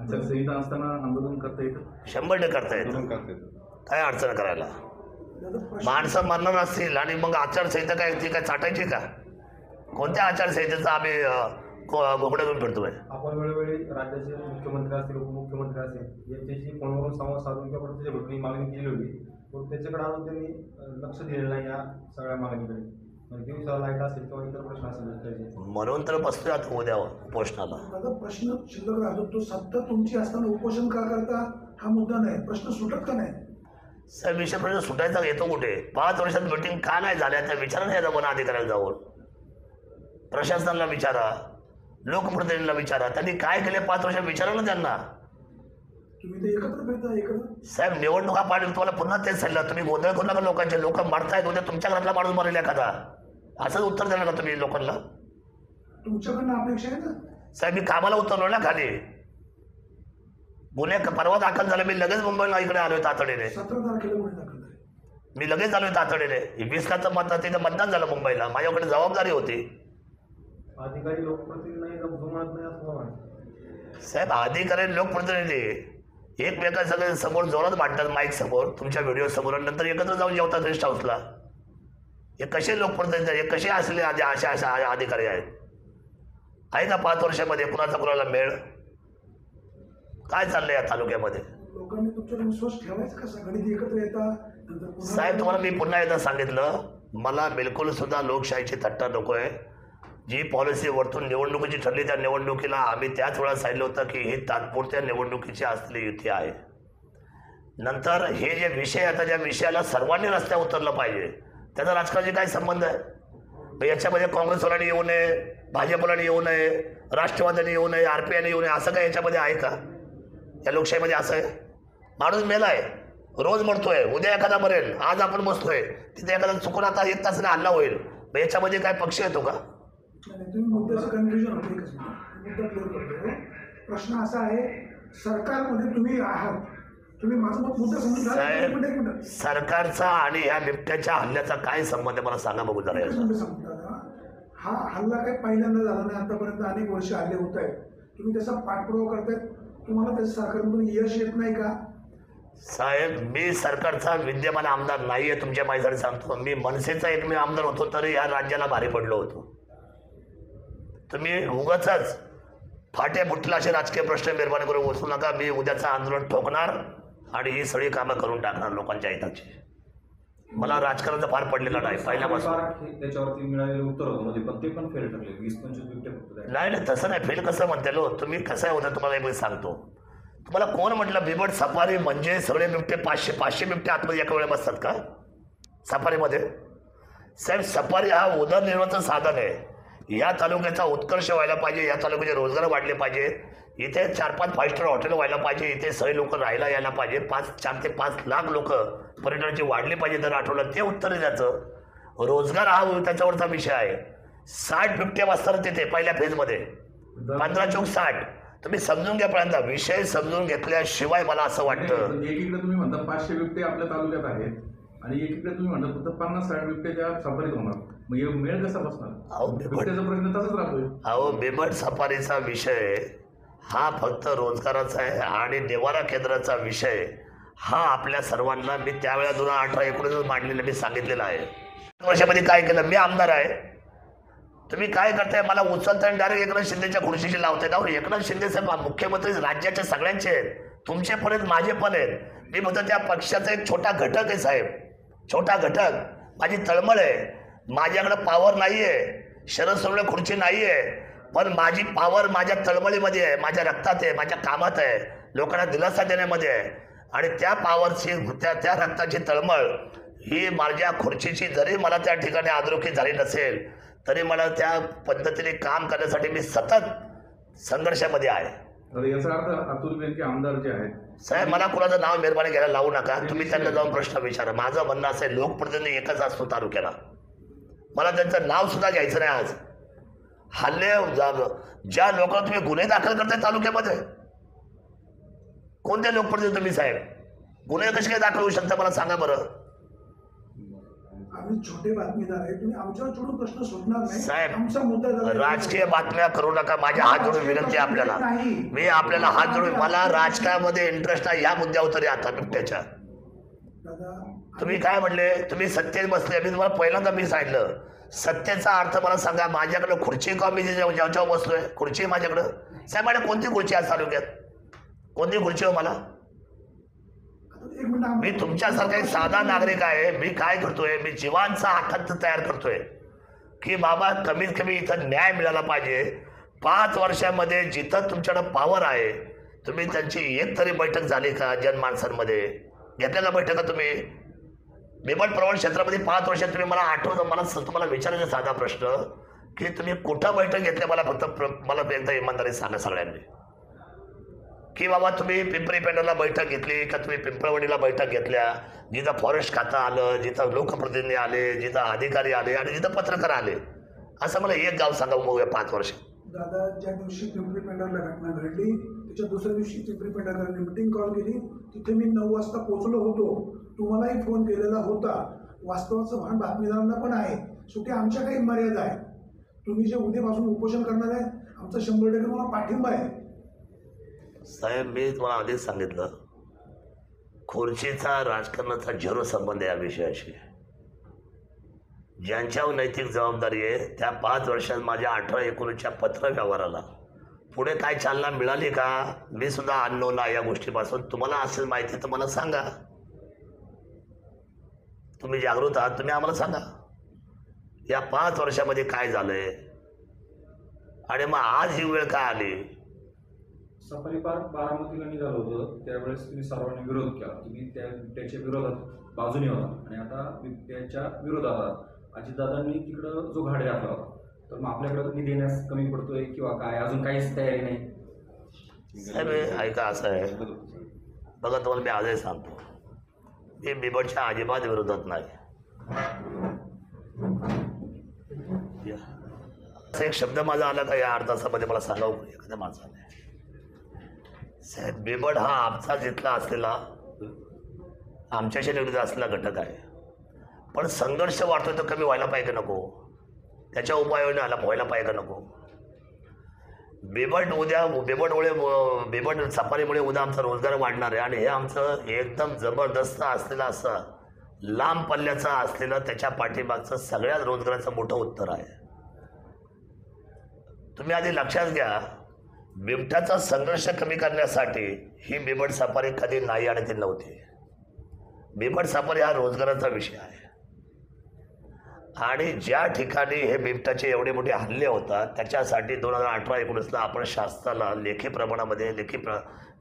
आचारसंहिता असताना आंदोलन करता येतं? 100% करता येतं. काय अडचण करायला? माणसं मरणार असतील आणि मग आचारसंहिता काय ती काय चाटायची का? कोणत्या आचारसंहितेचा आम्ही घोकड्यातून फिरतोय? आपण वेळोवेळी राज्याचे मुख्यमंत्री असतील, उपमुख्यमंत्री असतील यांच्याशी फोनवरून संवाद साधून किंवा त्याच्या भेटून मागणी केली होती, पण त्याच्याकडे अजून त्यांनी लक्ष दिलेलं नाही या सगळ्या मागणीकडे. दिवसा लाईट असेल किंवा इतर प्रश्न असेल म्हणून तर बसतोय आता उद्या उपोषणाला. माझा प्रश्न शिल्लक राहतो, तो सत्ता तुमची असताना उपोषण का करता हा मुद्दा नाही, प्रश्न सुटत का नाही? साहेब विषय प्रश्न सुटायचा येतो कुठे? 5 वर्षात मीटिंग का नाही झाल्या त्या विचारा नाही वन अधिकाऱ्याला जाऊन. प्रशासनाला विचारा, लोकप्रतिनिधींना विचारा, त्यांनी काय केले 5 वर्षात विचारा ना त्यांना. तुम्ही ते एकत्र भेटता एकत्र. साहेब निवडणुका पाडली तुम्हाला पुन्हा तेच सांगितलं, तुम्ही गोंधळ करू नका लोकांचे. लोक मरतायत, उद्या तुमच्या घरातला माणूस मरेल एखादा. असंच उत्तर देणार का तुम्ही लोकांना? तुमच्याकडनं अपेक्षा आहे ना साहेब. मी कामाला उतरलो ना खाली, गुन्हे परवा दाखल झाला, मी लगेच मुंबईला इकडे आलोय तातडीने. 17 तारखेला गुन्हे दाखल झाले. मी लगेच आलोय तातडीने. 20 तिथं मतदान झालं मुंबईला, माझ्याकडे जबाबदारी होती. अधिकारी लोकप्रतिनिधी नाही जमत नाही असं वाटतं साहेब. अधिकारी लोकप्रतिनिधी एकमेका सगळे समोर जोरात मांडतात माईक समोर, तुमच्या व्हिडिओ समोर, नंतर एकत्र जाऊन जेवतात रेस्ट हाऊसला. हे कसे लोकप्रतिनिधी आहेत? हे कसे असले अशा अधिकारी आहेत? आहे का 5 वर्षामध्ये कुणाचा कुणाला मेळ? काय चाललंय या तालुक्यामध्ये? लोकांनी तुमच्यावर विश्वास ठेवायचा कसा? गणित एकत्र येतात. साहेब तुम्हाला मी पुन्हा एकदा सांगितलं, मला बिलकुल सुद्धा लोकशाहीची थट्टा नको आहे. जी पॉलिसी वरतून निवडणुकीची ठरली त्या निवडणुकीला आम्ही त्याच वेळा सांगितलं होतं की ही तात्पुरत्या निवडणुकीची असलेली युती आहे. नंतर हे जे विषय आता ज्या विषयाला सर्वांनी रस्त्यावर उतरलं पाहिजे, त्याचा राजकारणाशी काय संबंध आहे? याच्यामध्ये काँग्रेसवाल्यांनी येऊ नये, भाजपवाल्यांनी येऊ नये, राष्ट्रवाद्यांनी येऊ नये, RPIने येऊ नये, असं काय याच्यामध्ये आहे का? या लोकशाहीमध्ये असं आहे? माणूस मेलाय, रोज मरतोय, उद्या एखादा मरेल, आज आपण बसतोय तिथे एखादा चुकून आता 1 तासाने हल्ला होईल, याच्यामध्ये काय पक्ष येतो का? तुम्ही मुद्द्याचं कन्फ्युजन होते कसं? मुद्दा क्लिअर करतो. प्रश्न असा आहे, सरकारमध्ये तुम्ही आहात, तुम्ही माझा मुद्दा समजून साहेब. सरकारचा आणि ह्या बिबट्याच्या हल्ल्याचा काय संबंध आहे मला सांगा बघू जरा. हा हल्ला काही पहिल्यांदा झाला नाही, आतापर्यंत अनेक वर्ष हल्ले होत आहेत. तुम्ही त्याचा पाठपुरावा करतायत, तुम्हाला त्याच्या सरकारमधून यश येत नाही का? साहेब मी सरकारचा विद्यमान आमदार नाहीये, तुमच्या माहितीसाठी सांगतो. मी मनसेचा एकमेव आमदार होतो तरी या राज्याला भारी पडलो होतो. तुम्ही उगाचच फाटे फुटला असे राजकीय प्रश्न निर्माण करून बसू नका. मी उद्याचं आंदोलन ठोकणार आणि ही सगळी कामं करून टाकणार लोकांच्या हिताची. मला राजकारणाचा फार पडलेला नाही पहिल्यापासून. त्याच्यावरती मिळालेलं उत्तर होतं म्हणजे पण ते पण फेल ठरले. 20-25 बिबटे फक्त. नाही तसं नाही. फेल कसं म्हणते लो तुम्ही? कसं आहे होतं तुम्हाला एक सांगतो. तुम्हाला कोण म्हटलं बिबट सफारी म्हणजे सगळे बिबटे 500 बिबटे आतमध्ये एका वेळेला बसतात का सफारीमध्ये? साहेब सफारी हा उदरनिर्वाहाचं साधन आहे. या तालुक्याचा उत्कर्ष व्हायला पाहिजे, या तालुक्याचे रोजगार वाढले पाहिजे, इथे 4-5 5 स्टार हॉटेल व्हायला पाहिजे, इथे सगळे लोक राहायला यायला पाहिजे, 4 ते 5 लाख लोक पर्यटनाची वाढली पाहिजे दर आठवड्यात. ते उत्तर द्यायचं. रोजगार हा त्याच्यावरचा विषय आहे. 60 बिबटे वाजतात तिथे पहिल्या फेजमध्ये, 15 चौक 60. तुम्ही समजून घ्या पहिल्यांदा, विषय समजून घेतल्याशिवाय मला असं वाटतं. एकीकडे तुम्ही म्हणता 500 बिबटे आपल्या तालुक्यात आहेत आणि एकीकडे तुम्ही म्हणता फक्त 50-60 बिबटे त्या सफारीत होणार, मग हे मेळ कसा बसणार? बिबट्याचा प्रश्न तसाच राहतोय. अहो बिबट सफारीचा विषय हा फक्त रोजगाराचा आहे आणि निवारा केंद्राचा विषय हा आपल्या सर्वांना मी त्यावेळेला 2018-19 मांडलेलं मी सांगितलेलं आहे. वर्षामध्ये काय केलं? मी आमदार आहे, तुम्ही काय करताय? मला उचलताय आणि डायरेक्ट एकनाथ शिंदेच्या खुर्शीशी लावताय. अहो एकनाथ शिंदे साहेब मुख्यमंत्री राज्याचे सगळ्यांचे आहेत, तुमचे पण आहेत, माझे पण आहेत. मी म्हणतो त्या पक्षाचा एक छोटा घटक आहे साहेब, छोटा घटक. माझी तळमळ आहे, माझ्याकडे पॉवर नाही आहे, शरद सोनवणे खुर्ची नाही आहे, पण माझी पॉवर माझ्या तळमळीमध्ये आहे, माझ्या रक्तात आहे, माझ्या कामात आहे, लोकांना दिलासा देण्यामध्ये आहे. आणि त्या पॉवरची त्या रक्ताची तळमळ ही माझ्या खुर्चीची जरी मला त्या ठिकाणी आदरोखी झाली नसेल तरी मला त्या पद्धतीने काम करण्यासाठी मी सतत संघर्षामध्ये आहे. याचा अर्थ अतुल बेनके आमदार जे आहेत साहेब मला कुणाचं नाव मेहरबानी घ्यायला लावू नका. तुम्ही त्यांना जाऊन प्रश्न विचारा. माझं म्हणणं असं आहे, लोकप्रतिनिधी एकच असतो तालुक्याला, मला त्यांचं नाव सुद्धा घ्यायचं नाही. आज हल्ले ज्या लोकांना तुम्ही गुन्हे दाखल करताय तालुक्यामध्ये, कोणत्या लोकप्रतिनिधी तुम्ही साहेब? गुन्हे कसे काय दाखल होऊ शकता मला सांगा बरं. आम्ही छोटे बातमीदार आहे, तुम्ही आमच्यावर चिडून प्रश्न सुटणार नाही. साहेब, आमचा मुद्दा झाला- राजकीय बातम्या करू नका. माझ्या हात जोडून विनंती आहे आपल्याला. मी आपल्याला हात जोडून, मला राजकारणामध्ये इंटरेस्ट आहे. या मुद्द्यावर तरी आता बिबट्याच्या दादा, तुम्ही काय म्हणले, तुम्ही सत्तेत बसले. मी तुम्हाला पहिल्यांदा मी सांगितलं सत्तेचा अर्थ मला सांगा. माझ्याकडे खुर्ची का, मी ज्याच्यावर बसलोय खुर्ची माझ्याकडं. साहेब माझ्या कोणती खुर्ची आहे तालुक्यात, कोणती खुर्ची हो मला? एक मिनिट मी तुमच्यासारखा एक साधा नागरिक आहे. मी काय करतोय, मी जीवांचा आखात तयार करतोय की बाबा कमीत कमी इथं न्याय मिळाला पाहिजे. 5 वर्षामध्ये जिथं तुमच्याकडे पॉवर आहे, तुम्ही त्यांची एक तरी बैठक झाली का? जनमानसांमध्ये घेतल्या का बैठका तुम्ही? बिबट प्रवण क्षेत्रामध्ये 5 वर्षात तुम्ही मला आठवतं, मला तुम्हाला विचारायचा साधा प्रश्न की तुम्ही कुठं बैठक घेतल्या? मला फक्त मला एकदा इमानदारी सांगा सगळ्यांनी की बाबा तुम्ही पिंपरी पेंढरला बैठक घेतली का, तुम्ही पिंपळवणीला बैठक घेतल्या, जिथं फॉरेस्ट खातं आलं, जिथं लोकप्रतिनिधी आले, जिथं अधिकारी आले आणि जिथं पत्रकार आले. असं मला एक गाव सांगा बघूया 5 वर्ष. दादा, ज्या दिवशी पिंपरी पेंढरला घटना घडली त्याच्या दुसऱ्या दिवशी पिंपरी पेंढरकरांनी मिटिंग कॉल केली. तिथे मी 9 वाजता पोहोचलो होतो. तुम्हालाही फोन केलेला होता. वास्तवाचं भान बातमीदारांना पण आहे. शेवटी आमच्या काही मर्यादा आहे. तुम्ही जे उद्यापासून उपोषण करणार आहे, आमचा 100% मला पाठिंबा आहे. साहेब मी तुम्हाला आधीच सांगितलं, खुर्चीचा राजकारणाचा झिरो संबंध आहे या विषयाशी. ज्यांच्यावर नैतिक जबाबदारी आहे त्या 5 वर्षात माझ्या 18-19च्या पत्र व्यवहाराला पुढे काय चालना मिळाली का? मी सुद्धा अननोन आहे या गोष्टीपासून. तुम्हाला असेल माहिती तर मला सांगा. तुम्ही जागृत आहात, तुम्ही आम्हाला सांगा या 5 वर्षामध्ये काय झालंय. आणि मग आज ही वेळ काय आली? सफारी पार्क बारामतीला निघालं होतं, त्यावेळेस तुम्ही सर्वांनी विरोध केला. तुम्ही त्या बिबट्याच्या विरोधात बाजूने होता आणि आता बिबट्याच्या विरोधात आहात. अजितदादांनी तिकडं जो घाट घातला होता, तर मग आपल्याकडं निधी देण्यास कमी पडतोय किंवा काय, अजून काहीच तयारी नाही? साहेब ऐका, असं आहे बघा, तुम्हाला मी आजही सांगतो, मी बिबटच्या अजिबात विरोधात नाही. असं एक शब्द माझा आला का या 8 तासामध्ये मला सांगावं एखाद्या माणसाने? साहेब बिबट हा आमचा जिथला असलेला, आमच्याशी निगडीत असलेला घटक आहे. पण संघर्ष वाढतोय तर कमी व्हायला पाहिजे नको? त्याच्या उपाययोजना व्हायला पाहिजे का नको? बिबट सफारीमुळे उद्या आमचा रोजगार वाढणार आहे आणि हे आमचं एकदम जबरदस्त असलेलं, असं लांब पल्ल्याचं असलेलं, त्याच्या पाठीमागचं सगळ्याच रोजगाराचं मोठं उत्तर आहे. तुम्ही आधी लक्षात घ्या, बिबट्याचा संघर्ष कमी करण्यासाठी ही बिबट सफारी कधी नाही आणि ती नव्हती. बिबट सफारी हा रोजगाराचा विषय आहे. आणि ज्या ठिकाणी हे बिबट्याचे एवढे मोठे हल्ले होतात त्याच्यासाठी 2018-19ला आपण शासनाला लेखी प्रमाणामध्ये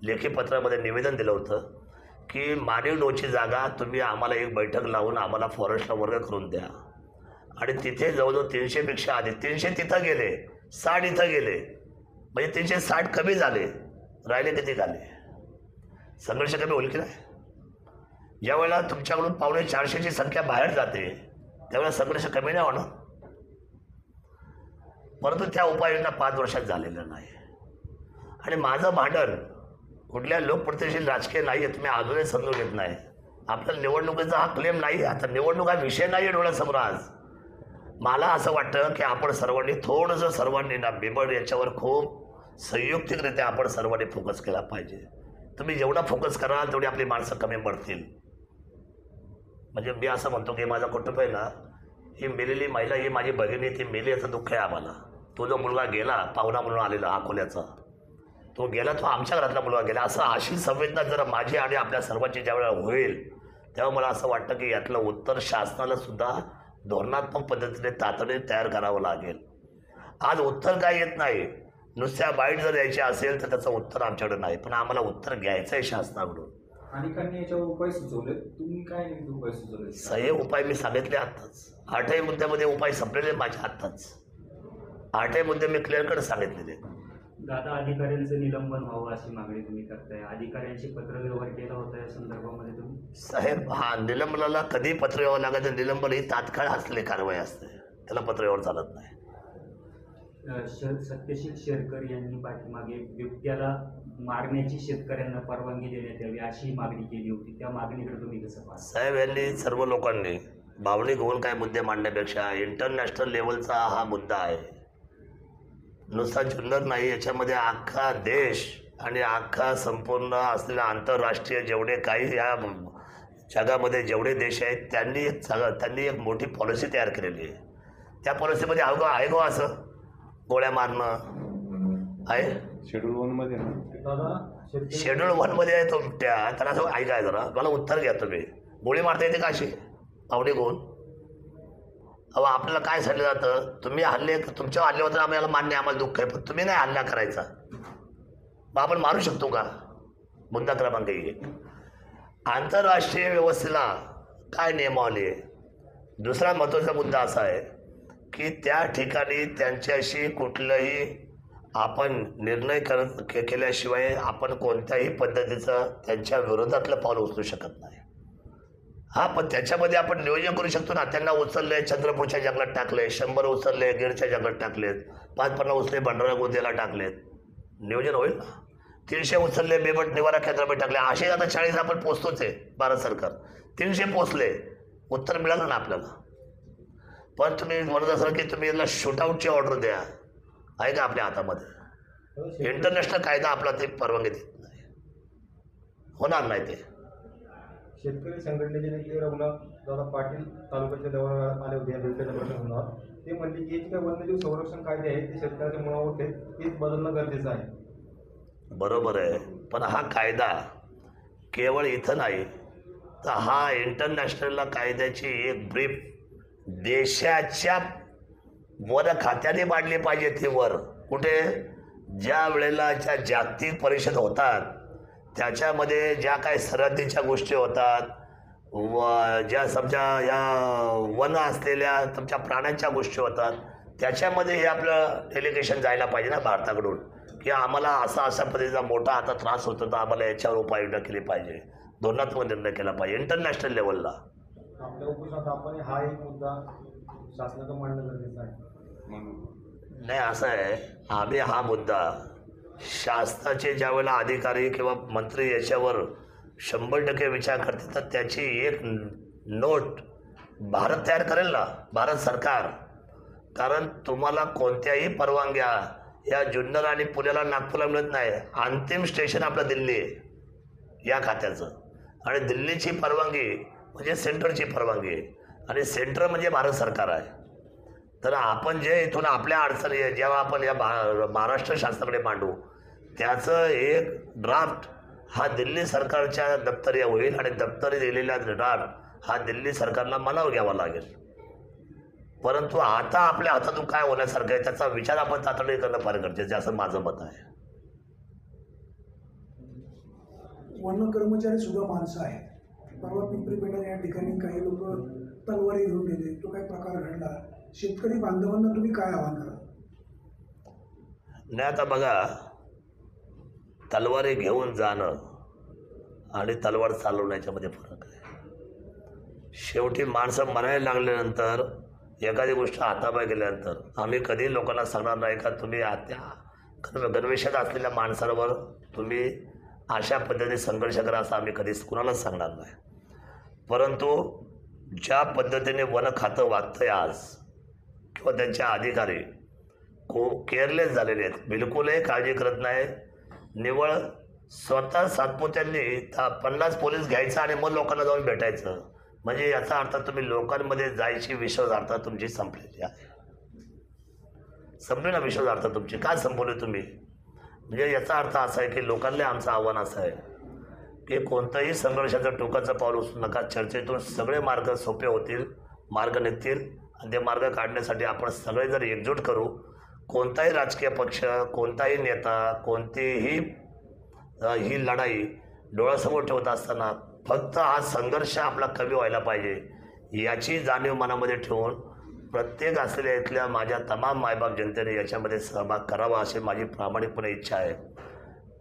लेखी पत्रामध्ये निवेदन दिलं होतं की मानवी डोची जागा तुम्ही आम्हाला एक बैठक लावून आम्हाला फॉरेस्टला वर्ग करून द्या. आणि तिथे जवळजवळ 300पेक्षा अधिक, 300 तिथं गेले, 60 इथं गेले, म्हणजे 360 कमी झाले. राहिले किती झाले? संघर्ष कमी होईल की नाही? ज्यावेळेला तुमच्याकडून 450ची संख्या बाहेर जाते त्यावेळेला संघर्ष कमी नाही होणार. परंतु त्या उपाययोजना 5 वर्षात झालेल्या नाही. आणि माझं भांडण कुठल्या लोकप्रतिनिधी राजकीय नाही आहे, तुम्ही अजूनही समजून घेत नाही. आपल्या निवडणुकीचा हा क्लेम नाही, आता निवडणूक हा विषय नाही आहे डोळ्यासमोर. आज मला असं वाटतं की आपण सर्वांनी थोडंसं, सर्वांनी ना बिबट याच्यावर खूप संयुक्तिकरित्या आपण सर्वांनी फोकस केला पाहिजे. तुम्ही जेवढा फोकस कराल तेवढी आपली माणसं कमी पडतील. म्हणजे मी असं म्हणतो की माझा कुटुंब आहे ना, ही मेलेली महिला ही माझी भगिनी, ती मेली याचं दुःख आहे आम्हाला. तो जो मुलगा गेला पाहुणा म्हणून आलेला अकोल्याचा, तो गेला, तो आमच्या घरातला मुलगा गेला. असं अशी संवेदना जर माझी आणि आपल्या सर्वांची ज्यावेळेला होईल तेव्हा मला असं वाटतं की यातलं उत्तर शासनाला सुद्धा धोरणात्मक पद्धतीने तातडीने तयार करावं लागेल. आज उत्तर काय येत नाही, नुसत्या बाईट जर द्यायची असेल तर त्याचं उत्तर आमच्याकडे नाही, पण आम्हाला उत्तर घ्यायचं आहे शासनाकडून. अनेकांनी याच्यावर उपाय सुचवले, तुम्ही काय नेमके उपाय सुचवले? सगळे उपाय मी सांगितले आत्ताच. 8ही मुद्द्यामध्ये उपाय संपलेले माझ्या आत्ताच. 8ही मुद्दे मी क्लिअर कट सांगितलेले. दादा, अधिकाऱ्यांचं निलंबन व्हावं अशी मागणी तुम्ही करताय. अधिकाऱ्यांशी पत्रव्यवहार केला होता या संदर्भामध्ये तुम्ही? साहेब हा निलंबनाला कधी पत्रव्यवहार लागायचं? निलंबन ही तात्काळ असलेली कारवाई असते, त्याला पत्रव्यवहार चालत नाही. सत्यशील शेरकर यांनी पाठीमागे बिबट्याला मारण्याची शेतकऱ्यांना परवानगी देण्यात यावी अशी मागणी केली होती. त्या मागणीकडे तुम्ही कसं पाहता? साहेब यांनी सर्व लोकांनी भावनिक होऊन काय मुद्दे मांडण्यापेक्षा इंटरनॅशनल लेवलचा हा मुद्दा आहे. नुसता जुन्नर नाही, याच्यामध्ये अख्खा देश आणि अख्खा संपूर्ण असलेला आंतरराष्ट्रीय जेवढे काही या जगामध्ये जेवढे देश आहेत त्यांनी एक मोठी पॉलिसी तयार केलेली आहे. त्या पॉलिसीमध्ये आहे गो असं गोळ्या मारणं आहे. शेड्यूल 1 मध्ये ना. दादा शेतकरी शेड्यूल 1 मध्ये आहे तो त्याला असं ऐकाय जरा मला उत्तर घ्या तुम्ही. गोळी मारता येते का अशी पावडी घेऊन? अहो आपल्याला काय सांगितलं जातं, तुम्ही हल्ले तुमच्या हल्ले होतं आम्हाला मान्य, आम्हाला दुःख आहे, पण तुम्ही नाही हल्ला करायचा. मग आपण मारू शकतो का? मुद्दा क्रमांक 1. आंतरराष्ट्रीय व्यवस्थेला काय नियमावली आहे? दुसरा महत्त्वाचा मुद्दा असा आहे की त्या ठिकाणी त्यांच्याशी कुठलंही आपण निर्णय केल्याशिवाय आपण कोणत्याही पद्धतीचं त्यांच्या विरोधातलं पाऊल उचलू शकत नाही. हा, पण त्याच्यामध्ये आपण नियोजन करू शकतो ना. त्यांना उचलले, चंद्रपूरच्या जंगलात टाकले, 100 उचलले गिरच्या जंगलात टाकलेत, 5-50 उचलले भंडारा गोंदियाला टाकलेत. नियोजन होईल ना. 300 उचलले बेबट निवारा केंद्रामध्ये टाकले. असे आता 40 आपण पोचतोच आहे. भारत सरकार 300 पोचले, उत्तर मिळालं ना आपल्याला. पण तुम्ही म्हणत असाल की तुम्ही याला शूटआउटची ऑर्डर द्या, आहे का आपल्या हातामध्ये? इंटरनॅशनल कायदा आपला ते परवानगी देत नाही, होणार नाही ते. शेतकरी संघटनेचे नेते रघुनाथ दादा पाटील तालुक्याच्या दौऱ्यावर आले होते या बिबट्याच्या प्रश्नासंदर्भात. ते म्हणले की जे काही वन्यजीव संरक्षण कायदे आहे ते शेतकऱ्याच्या मुळावर होते, तेच बदलणं गरजेचं आहे. बरोबर आहे, पण हा कायदा केवळ इथं नाही तर हा इंटरनॅशनल कायद्याची एक ब्रीफ देशाच्या वन खात्याने मांडली पाहिजे. ती वर कुठे? ज्या वेळेला ज्या जागतिक परिषद होतात त्याच्यामध्ये ज्या काही सरहद्दीच्या गोष्टी होतात, ज्या समजा या वन असलेल्या तुमच्या प्राण्यांच्या गोष्टी होतात, त्याच्यामध्ये हे आपलं डेलिगेशन जायला पाहिजे ना भारताकडून, की आम्हाला असा पद्धतीचा मोठा आता त्रास होतो तर आम्हाला याच्यावर उपाययोजना केली पाहिजे, धोरणात्मक निर्णय केला पाहिजे इंटरनॅशनल लेवलला. आपल्या उपोषणात आपण हा एक मुद्दा शासनाकडे मांडणं गरजेचं आहे. नाही, असं आहे, आम्ही हा मुद्दा शासनाचे ज्या वेळेला अधिकारी किंवा मंत्री याच्यावर 100% विचार करते तर त्याची एक नोट भारत तयार करेल ना, भारत सरकार. कारण तुम्हाला कोणत्याही परवानग्या या जुन्नर आणि पुण्याला नागपूरला मिळत नाही. अंतिम स्टेशन आपलं दिल्ली आहे या खात्याचं, आणि दिल्लीची परवानगी म्हणजे सेंटरची परवानगी आहे, आणि सेंटर म्हणजे भारत सरकार आहे. तर आपण जे इथून आपल्या अडचणी आहे जेव्हा आपण या महाराष्ट्र शासनाकडे मांडू, त्याचं एक ड्राफ्ट हा दिल्ली सरकारच्या दप्तरी होईल, आणि दप्तरी दिलेला ड्राफ्ट हा दिल्ली सरकारला मनावर घ्यावा लागेल. परंतु आता आपल्या हातातून काय होण्यासारखं आहे त्याचा विचार आपण तातडीने करणं फार गरजेचं आहे, असं माझं मत आहे. वन कर्मचारी सुद्धा माणसं आहेत. परवा पिंपरी पेठा या ठिकाणी काही लोक तलवारी घेऊन गेले, तो काही प्रकार घडला. शेतकरी बांधवांना तुम्ही काय आवाहन कराल? नाही, आता बघा, तलवारी घेऊन जाणं आणि तलवार चालवण्याच्यामध्ये फरक आहे. शेवटी माणसं मरायला लागल्यानंतर, एखादी गोष्ट हाताबाहेर गेल्यानंतर आम्ही कधी लोकांना सांगणार नाही का तुम्ही त्या गणवेशात असलेल्या माणसांवर तुम्ही अशा पद्धतीने संघर्ष करा, असं आम्ही कधीच कुणालाच सांगणार नाही. परंतु ज्या पद्धतीने वन खातं वागतंय आज, किंवा त्यांच्या अधिकारी केअरलेस झालेले आहेत, बिलकुलही काळजी करत नाही. निवळ स्वतः सातपुत्यांनी 50 पोलीस घ्यायचं आणि मग लोकांना जाऊन भेटायचं, म्हणजे याचा अर्थ तुम्ही लोकांमध्ये जायची विश्वासार्हता तुमची संपलेली आहे. संपली ना विश्वासार्हता तुमची? का संपवली तुम्ही? म्हणजे याचा अर्थ असा आहे की लोकांना आमचं आव्हान असं आहे की कोणतंही संघर्षाचं टोकाचं पाऊल उचलू नका. चर्चेतून सगळे मार्ग सोपे होतील, मार्ग निघतील, आणि ते मार्ग काढण्यासाठी आपण सगळे जर एकजूट करू, कोणताही राजकीय पक्ष, कोणताही नेता, कोणतीही ही लढाई डोळ्यासमोर ठेवत असताना फक्त हा संघर्ष आपला कमी व्हायला पाहिजे याची जाणीव मनामध्ये ठेवून प्रत्येक असलेल्या इथल्या माझ्या तमाम मायबाप जनतेने याच्यामध्ये सहभाग करावा अशी माझी प्रामाणिकपणे इच्छा आहे.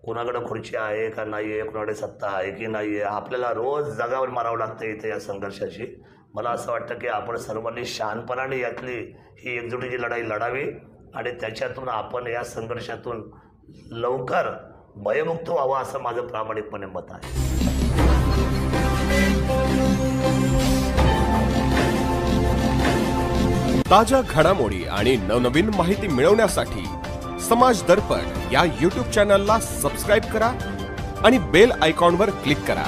कुणाकडे खुर्ची आहे का नाही आहे, कुणाकडे सत्ता आहे की नाही आहे, आपल्याला रोज जगावर मारावं लागतं इथे या संघर्षाची. मला असं वाटतं की आपण सर्वांनी शहाणपणाने यातली ही एकजुटीची लढाई लढावी, आणि त्याच्यातून आपण या संघर्षातून लवकर भयमुक्त व्हावं असं माझं प्रामाणिकपणे मत आहे. ताज्या घडामोडी आणि नवनवीन माहिती मिळवण्यासाठी समाज दर्पण या YouTube चॅनलला सबस्क्राईब करा आणि बेल आयकॉनवर क्लिक करा.